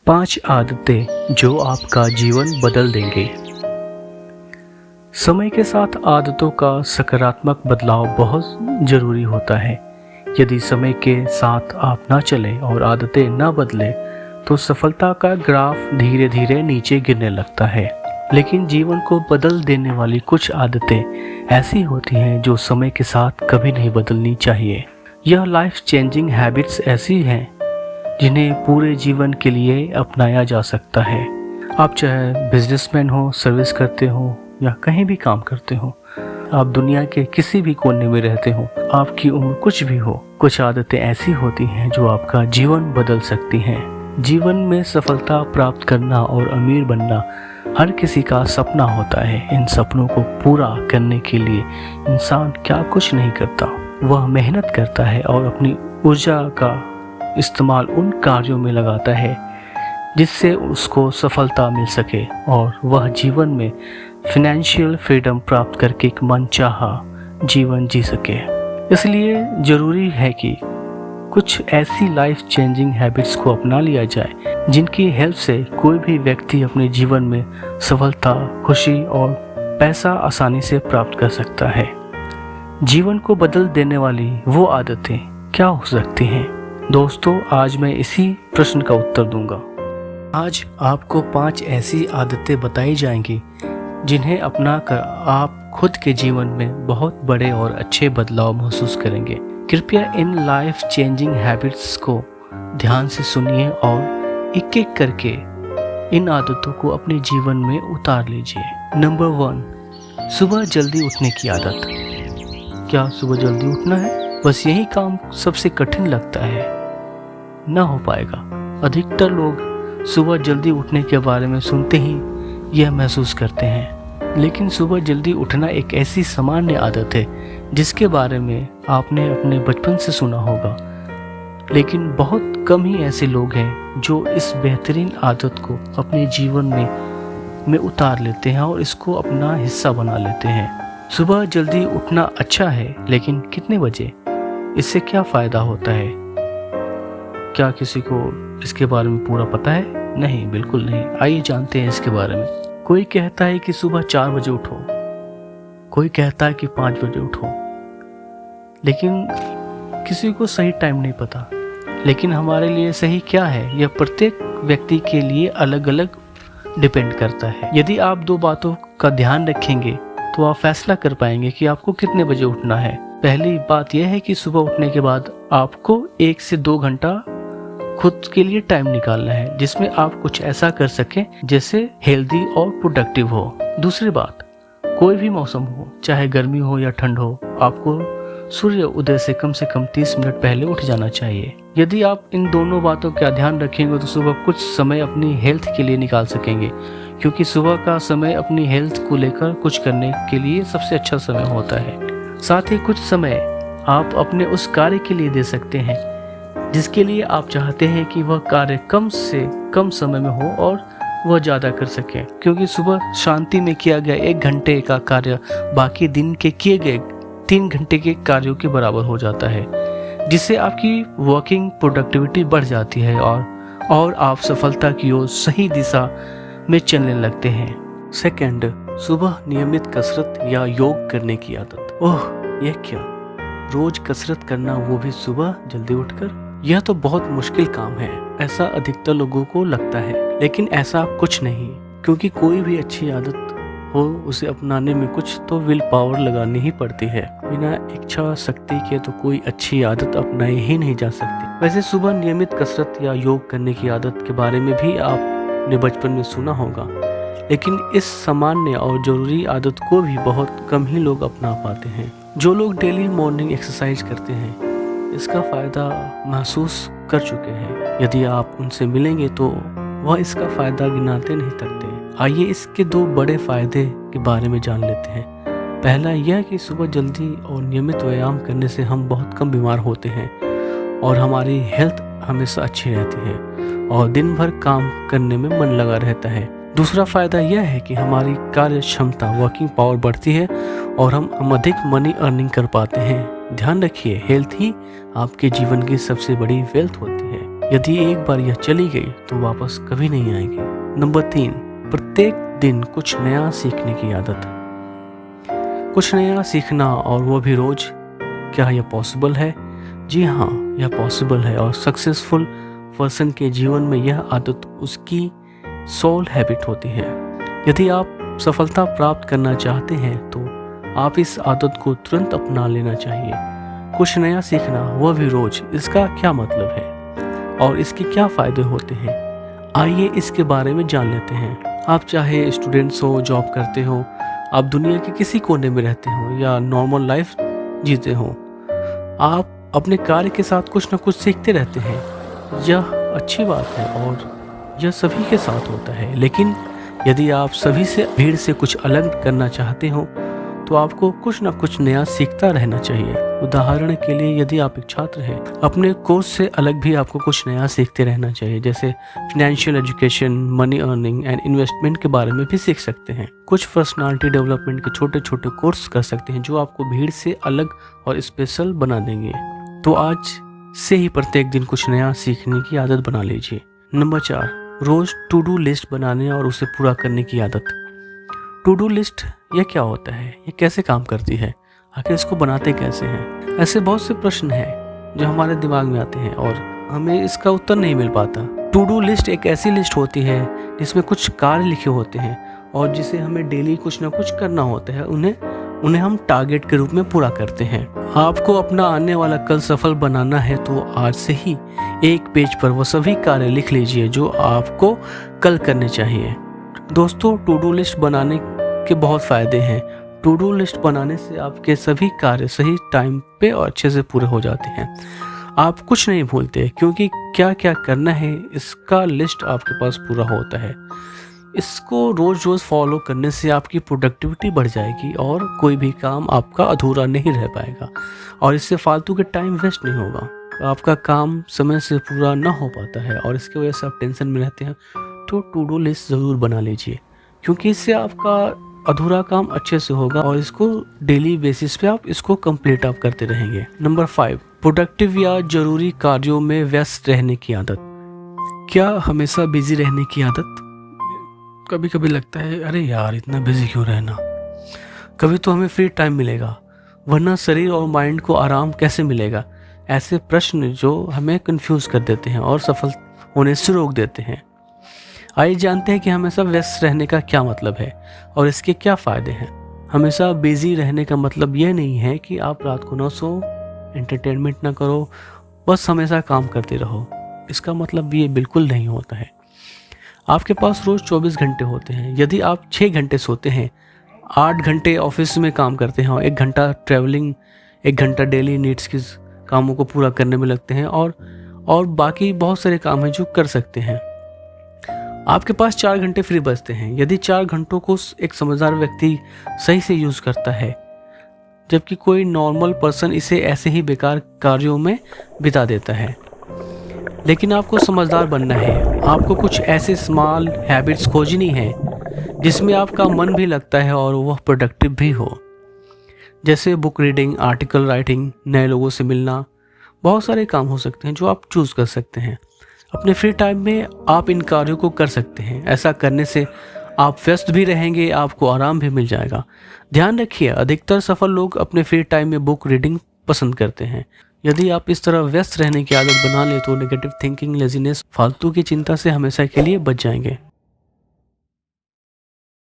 5 आदतें जो आपका जीवन बदल देंगे। समय के साथ आदतों का सकारात्मक बदलाव बहुत ज़रूरी होता है। यदि समय के साथ आप ना चलें और आदतें ना बदलें तो सफलता का ग्राफ धीरे धीरे नीचे गिरने लगता है। लेकिन जीवन को बदल देने वाली कुछ आदतें ऐसी होती हैं जो समय के साथ कभी नहीं बदलनी चाहिए। यह लाइफ चेंजिंग हैबिट्स ऐसी हैं जिन्हें पूरे जीवन के लिए अपनाया जा सकता है। आप चाहे बिजनेसमैन हो, सर्विस करते हो या कहीं भी काम करते हो, आप दुनिया के किसी भी कोने में रहते हो, आपकी उम्र कुछ भी हो, कुछ आदतें ऐसी होती हैं जो आपका जीवन बदल सकती हैं। जीवन में सफलता प्राप्त करना और अमीर बनना हर किसी का सपना होता है। इन सपनों को पूरा करने के लिए इंसान क्या कुछ नहीं करता, वह मेहनत करता है और अपनी ऊर्जा का इस्तेमाल उन कार्यों में लगाता है जिससे उसको सफलता मिल सके और वह जीवन में फाइनेंशियल फ्रीडम प्राप्त करके एक मनचाहा जीवन जी सके। इसलिए ज़रूरी है कि कुछ ऐसी लाइफ चेंजिंग हैबिट्स को अपना लिया जाए जिनकी हेल्प से कोई भी व्यक्ति अपने जीवन में सफलता, खुशी और पैसा आसानी से प्राप्त कर सकता है। जीवन को बदल देने वाली वो आदतें क्या हो सकती हैं? दोस्तों, आज मैं इसी प्रश्न का उत्तर दूंगा। आज आपको 5 ऐसी आदतें बताई जाएंगी जिन्हें अपनाकर आप खुद के जीवन में बहुत बड़े और अच्छे बदलाव महसूस करेंगे। कृपया इन लाइफ चेंजिंग हैबिट्स को ध्यान से सुनिए और एक एक करके इन आदतों को अपने जीवन में उतार लीजिए। नंबर 1, सुबह जल्दी उठने की आदत। क्या सुबह जल्दी उठना है? बस यही काम सबसे कठिन लगता है, ना हो पाएगा। अधिकतर लोग सुबह जल्दी उठने के बारे में सुनते ही यह महसूस करते हैं, लेकिन सुबह जल्दी उठना एक ऐसी सामान्य आदत है जिसके बारे में आपने अपने बचपन से सुना होगा, लेकिन बहुत कम ही ऐसे लोग हैं जो इस बेहतरीन आदत को अपने जीवन में उतार लेते हैं और इसको अपना हिस्सा बना लेते हैं। सुबह जल्दी उठना अच्छा है, लेकिन कितने बजे? इससे क्या फ़ायदा होता है? क्या किसी को इसके बारे में पूरा पता है? नहीं, बिल्कुल नहीं। आइए जानते हैं इसके बारे में। कोई कहता है कि सुबह 4 बजे उठो, कोई कहता है कि 5 बजे उठो, लेकिन किसी को सही टाइम नहीं पता। लेकिन हमारे लिए सही क्या है, यह प्रत्येक व्यक्ति के लिए अलग अलग डिपेंड करता है। यदि आप 2 बातों का ध्यान रखेंगे तो आप फैसला कर पाएंगे कि आपको कितने बजे उठना है। पहली बात यह है कि सुबह उठने के बाद आपको 1 से 2 घंटा खुद के लिए टाइम निकालना है जिसमें आप कुछ ऐसा कर सकें जैसे हेल्दी और प्रोडक्टिव हो। दूसरी बात, कोई भी मौसम हो, चाहे गर्मी हो या ठंड हो, आपको सूर्य उदय से कम 30 मिनट पहले उठ जाना चाहिए। यदि आप इन दोनों बातों का ध्यान रखेंगे तो सुबह कुछ समय अपनी हेल्थ के लिए निकाल सकेंगे, क्योंकि सुबह का समय अपनी हेल्थ को लेकर कुछ करने के लिए सबसे अच्छा समय होता है। साथ ही कुछ समय आप अपने उस कार्य के लिए दे सकते हैं जिसके लिए आप चाहते हैं कि वह कार्य कम से कम समय में हो और वह ज़्यादा कर सकें, क्योंकि सुबह शांति में किया गया 1 घंटे का कार्य बाकी दिन के किए गए 3 घंटे के कार्यों के बराबर हो जाता है, जिससे आपकी वर्किंग प्रोडक्टिविटी बढ़ जाती है और आप सफलता की ओर सही दिशा में चलने लगते हैं। सेकंड, सुबह नियमित कसरत या योग करने की आदत। ओह, यह क्या? रोज कसरत करना, वो भी सुबह जल्दी उठकर? यह तो बहुत मुश्किल काम है, ऐसा अधिकतर लोगों को लगता है। लेकिन ऐसा कुछ नहीं, क्योंकि कोई भी अच्छी आदत हो उसे अपनाने में कुछ तो विल पावर लगानी ही पड़ती है। बिना इच्छा शक्ति के तो कोई अच्छी आदत अपनाई ही नहीं जा सकती। वैसे सुबह नियमित कसरत या योग करने की आदत के बारे में भी आपने बचपन में सुना होगा, लेकिन इस सामान्य और जरूरी आदत को भी बहुत कम ही लोग अपना पाते हैं। जो लोग डेली मॉर्निंग एक्सरसाइज करते हैं इसका फ़ायदा महसूस कर चुके हैं। यदि आप उनसे मिलेंगे तो वह इसका फ़ायदा गिनाते नहीं थकते। आइए इसके 2 बड़े फ़ायदे के बारे में जान लेते हैं। पहला यह कि सुबह जल्दी और नियमित व्यायाम करने से हम बहुत कम बीमार होते हैं और हमारी हेल्थ हमेशा अच्छी रहती है और दिन भर काम करने में मन लगा रहता है। दूसरा फ़ायदा यह है कि हमारी कार्य क्षमता, वर्किंग पावर बढ़ती है और हम अधिक मनी अर्निंग कर पाते हैं। ध्यान रखिए, हेल्थ ही आपके जीवन की सबसे बड़ी वेल्थ होती है। यदि एक बार यह चली गई तो वापस कभी नहीं आएगी। नंबर 3, प्रत्येक दिन कुछ नया सीखने की आदत। कुछ नया सीखना और वो भी रोज, क्या यह पॉसिबल है? जी हाँ, यह पॉसिबल है और सक्सेसफुल पर्सन के जीवन में यह आदत उसकी सोल हैबिट होती है। यदि आप सफलता प्राप्त करना चाहते हैं तो आप इस आदत को तुरंत अपना लेना चाहिए। कुछ नया सीखना, वह भी रोज, इसका क्या मतलब है और इसके क्या फ़ायदे होते हैं? आइए इसके बारे में जान लेते हैं। आप चाहे स्टूडेंट्स हो, जॉब करते हो, आप दुनिया के किसी कोने में रहते हो या नॉर्मल लाइफ जीते हो, आप अपने कार्य के साथ कुछ न कुछ सीखते रहते हैं। यह अच्छी बात है और यह सभी के साथ होता है। लेकिन यदि आप सभी से भीड़ से कुछ अलग करना चाहते हो तो आपको कुछ न कुछ नया सीखता रहना चाहिए। उदाहरण के लिए, यदि आप एक छात्र हैं, अपने कोर्स से अलग भी आपको कुछ नया सीखते रहना चाहिए। जैसे financial education, money earning and investment के बारे में भी सीख सकते हैं। कुछ पर्सनालिटी डेवलपमेंट के छोटे छोटे कोर्स कर सकते हैं जो आपको भीड़ से अलग और स्पेशल बना देंगे। तो आज से ही प्रत्येक दिन कुछ नया सीखने की आदत बना लीजिए। नंबर 4, रोज टू डू लिस्ट बनाने और उसे पूरा करने की आदत। टू डू लिस्ट, यह क्या होता है? ये कैसे काम करती है? आखिर इसको बनाते कैसे हैं? ऐसे बहुत से प्रश्न हैं जो हमारे दिमाग में आते हैं और हमें इसका उत्तर नहीं मिल पाता। टू डू लिस्ट एक ऐसी लिस्ट होती है जिसमें कुछ कार्य लिखे होते हैं और जिसे हमें डेली कुछ ना कुछ करना होता है। उन्हें हम टारगेट के रूप में पूरा करते हैं। आपको अपना आने वाला कल सफल बनाना है तो आज से ही एक पेज पर वो सभी कार्य लिख लीजिए जो आपको कल करने चाहिए। दोस्तों, टू डू लिस्ट बनाने के बहुत फ़ायदे हैं। टू डू लिस्ट बनाने से आपके सभी कार्य सही टाइम पे और अच्छे से पूरे हो जाते हैं। आप कुछ नहीं भूलते क्योंकि क्या क्या करना है इसका लिस्ट आपके पास पूरा होता है। इसको रोज़ रोज़ फॉलो करने से आपकी प्रोडक्टिविटी बढ़ जाएगी और कोई भी काम आपका अधूरा नहीं रह पाएगा और इससे फालतू के टाइम वेस्ट नहीं होगा। आपका काम समय से पूरा ना हो पाता है और इसकी वजह से आप टेंशन में रहते हैं। तो टू डू लिस्ट ज़रूर बना लीजिए क्योंकि इससे आपका अधूरा काम अच्छे से होगा और इसको डेली बेसिस पे आप इसको कंप्लीट आप करते रहेंगे। नंबर 5, प्रोडक्टिव या जरूरी कार्यों में व्यस्त रहने की आदत। क्या हमेशा बिजी रहने की आदत? कभी कभी लगता है, अरे यार इतना बिजी क्यों रहना, कभी तो हमें फ्री टाइम मिलेगा, वरना शरीर और माइंड को आराम कैसे मिलेगा? ऐसे प्रश्न जो हमें कंफ्यूज कर देते हैं और सफल होने से रोक देते हैं। आइए जानते हैं कि हमेशा व्यस्त रहने का क्या मतलब है और इसके क्या फ़ायदे हैं। हमेशा बिजी रहने का मतलब यह नहीं है कि आप रात को ना सो, एंटरटेनमेंट ना करो, बस हमेशा काम करते रहो। इसका मतलब ये बिल्कुल नहीं होता है। आपके पास रोज़ 24 घंटे होते हैं। यदि आप 6 घंटे सोते हैं, 8 घंटे ऑफिस में काम करते हैं और 1 घंटा ट्रैवलिंग, 1 घंटा डेली नीड्स के कामों को पूरा करने में लगते हैं और बाकी बहुत सारे काम हैं जो कर सकते हैं, आपके पास 4 घंटे फ्री बचते हैं। यदि 4 घंटों को एक समझदार व्यक्ति सही से यूज़ करता है, जबकि कोई नॉर्मल पर्सन इसे ऐसे ही बेकार कार्यों में बिता देता है। लेकिन आपको समझदार बनना है। आपको कुछ ऐसे स्मॉल हैबिट्स खोजनी है जिसमें आपका मन भी लगता है और वह प्रोडक्टिव भी हो। जैसे बुक रीडिंग, आर्टिकल राइटिंग, नए लोगों से मिलना, बहुत सारे काम हो सकते हैं जो आप चूज़ कर सकते हैं। अपने फ्री टाइम में आप इन कार्यों को कर सकते हैं। ऐसा करने से आप व्यस्त भी रहेंगे, आपको आराम भी मिल जाएगा। ध्यान रखिए, अधिकतर सफल लोग अपने फ्री टाइम में बुक रीडिंग पसंद करते हैं। यदि आप इस तरह व्यस्त रहने की आदत बना ले तो नेगेटिव थिंकिंग, लेजीनेस, फालतू की चिंता से हमेशा के लिए बच जाएंगे।